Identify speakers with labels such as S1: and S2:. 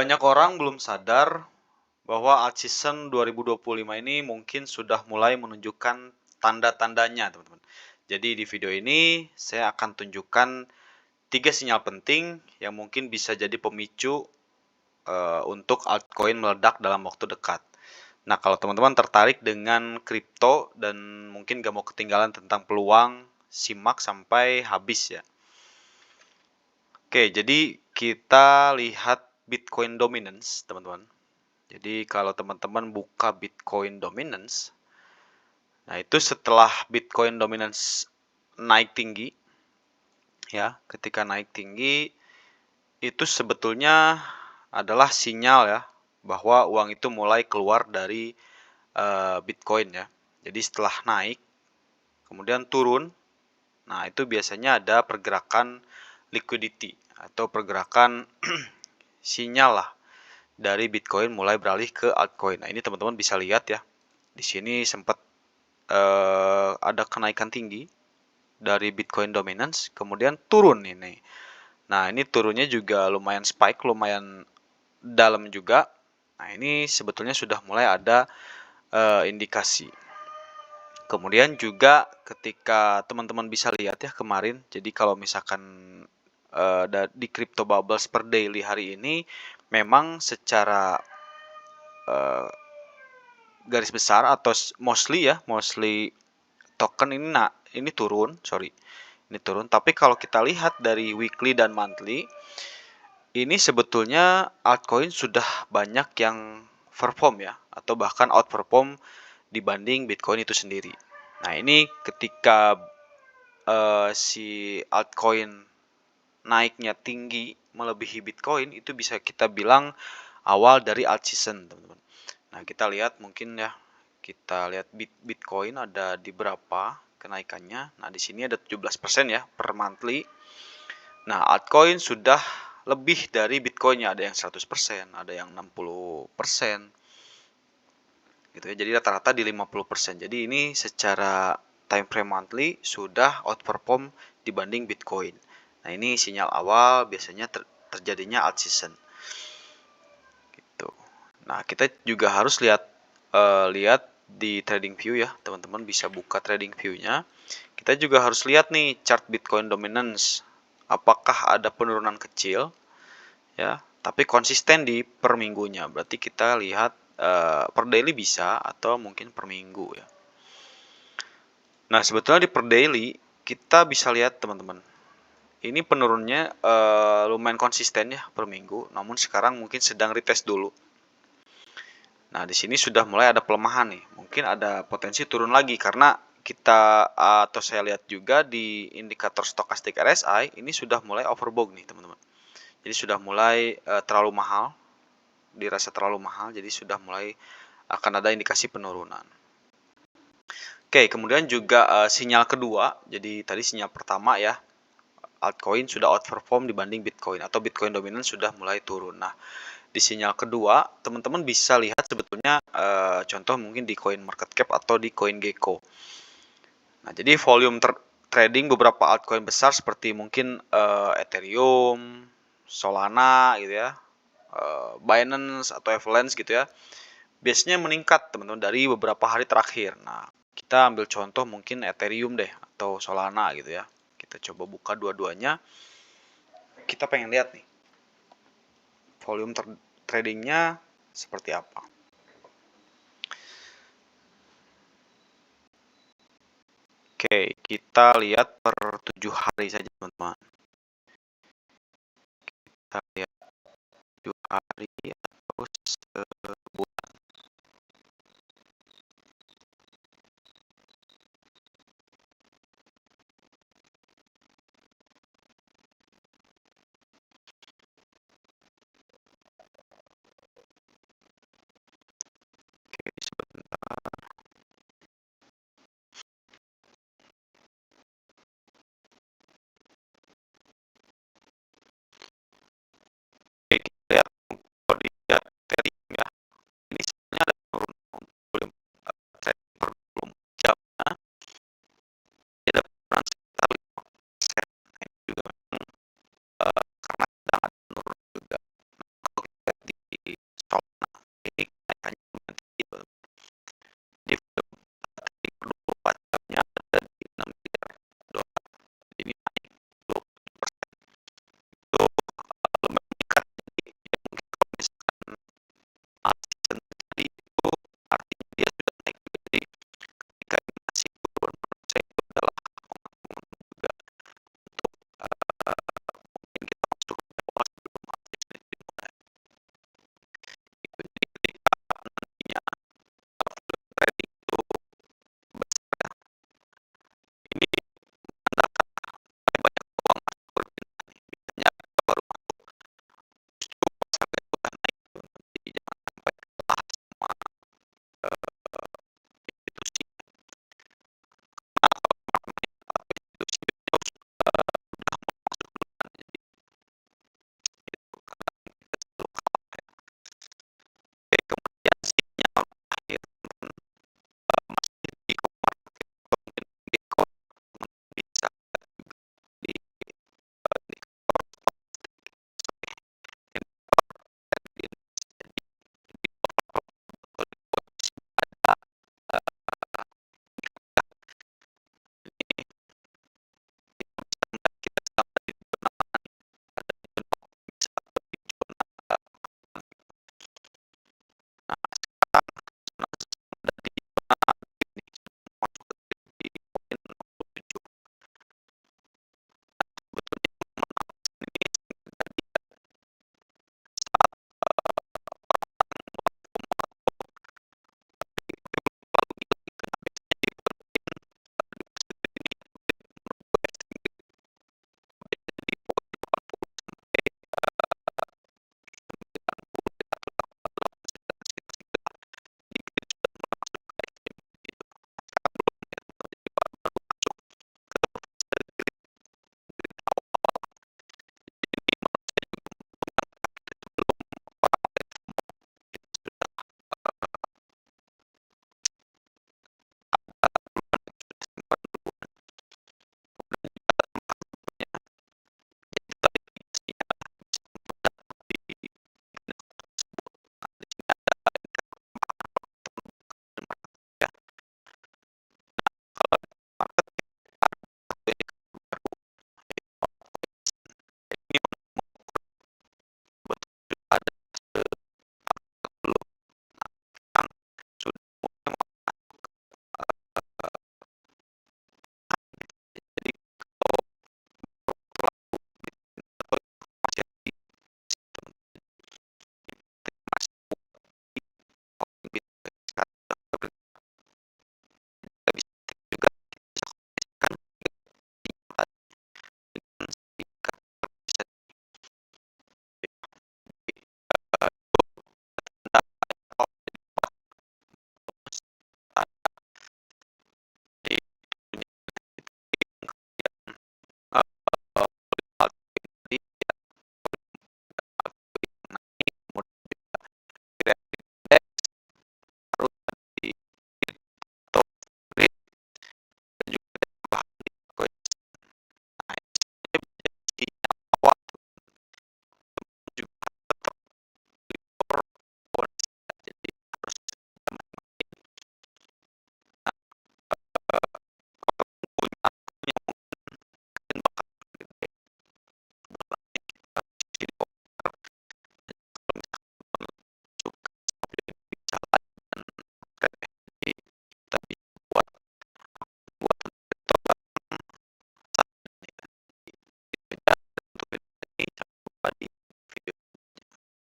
S1: Banyak orang belum sadar bahwa alt season 2025 ini mungkin sudah mulai menunjukkan tanda-tandanya, teman-teman. Jadi di video ini saya akan tunjukkan 3 sinyal penting yang mungkin bisa jadi pemicu untuk altcoin meledak dalam waktu dekat. Nah, kalau teman-teman tertarik dengan kripto dan mungkin gak mau ketinggalan tentang peluang, simak sampai habis ya. Oke, jadi kita lihat Bitcoin dominance, teman-teman. Jadi kalau teman-teman buka Bitcoin dominance, nah itu setelah Bitcoin dominance naik tinggi, ya, ketika naik tinggi itu sebetulnya adalah sinyal ya bahwa uang itu mulai keluar dari Bitcoin ya. Jadi setelah naik, kemudian turun, nah itu biasanya ada pergerakan liquidity atau pergerakan sinyal lah dari Bitcoin mulai beralih ke altcoin. Nah ini teman-teman bisa lihat ya, di sini sempat ada kenaikan tinggi dari Bitcoin dominance, kemudian turun ini. Nah ini turunnya juga lumayan spike, lumayan dalam juga. Nah ini sebetulnya sudah mulai ada indikasi. Kemudian juga ketika teman-teman bisa lihat ya kemarin, jadi kalau misalkan di crypto bubbles per daily hari ini memang secara garis besar atau mostly token ini turun, ini turun. Tapi kalau kita lihat dari weekly dan monthly, ini sebetulnya altcoin sudah banyak yang perform ya, atau bahkan outperform dibanding Bitcoin itu sendiri. Nah ini ketika si altcoin naiknya tinggi melebihi Bitcoin, itu bisa kita bilang awal dari alt season, teman-teman. Nah kita lihat mungkin ya, kita lihat Bitcoin ada di berapa kenaikannya. Nah di sini ada 17% ya per monthly. Nah altcoin sudah lebih dari Bitcoinnya, ada yang 100%, ada yang 60%. Gitu ya. Jadi rata-rata di 50%. Jadi ini secara time frame monthly sudah outperform dibanding Bitcoin. Nah, ini sinyal awal biasanya terjadinya alt season. Gitu. Nah, kita juga harus lihat di trading view ya, teman-teman bisa buka trading view-nya. Kita juga harus lihat nih chart Bitcoin dominance. Apakah ada penurunan kecil ya, tapi konsisten di per minggunya. Berarti kita lihat per daily bisa atau mungkin per minggu ya. Nah, sebetulnya di per daily kita bisa lihat teman-teman. Ini penurunnya lumayan konsisten ya per minggu, namun sekarang mungkin sedang retest dulu. Nah, di sini sudah mulai ada pelemahan nih. Mungkin ada potensi turun lagi karena kita atau saya lihat juga di indikator stokastik RSI ini sudah mulai overbought nih, teman-teman. Jadi sudah mulai terlalu mahal, dirasa terlalu mahal, jadi sudah mulai akan ada indikasi penurunan. Oke, kemudian juga sinyal kedua. Jadi tadi sinyal pertama ya, altcoin sudah outperform dibanding Bitcoin atau Bitcoin dominan sudah mulai turun. Nah, di sinyal kedua, teman-teman bisa lihat sebetulnya contoh mungkin di CoinMarketCap atau di CoinGecko. Nah, jadi volume trading beberapa altcoin besar seperti mungkin Ethereum, Solana gitu ya, Binance atau Avalanche gitu ya, biasanya meningkat teman-teman dari beberapa hari terakhir. Nah, kita ambil contoh mungkin Ethereum deh atau Solana gitu ya. Kita coba buka dua-duanya. Kita pengen lihat nih volume tradingnya seperti apa. Oke, kita lihat per 7 hari saja teman-teman. Kita lihat 7 hari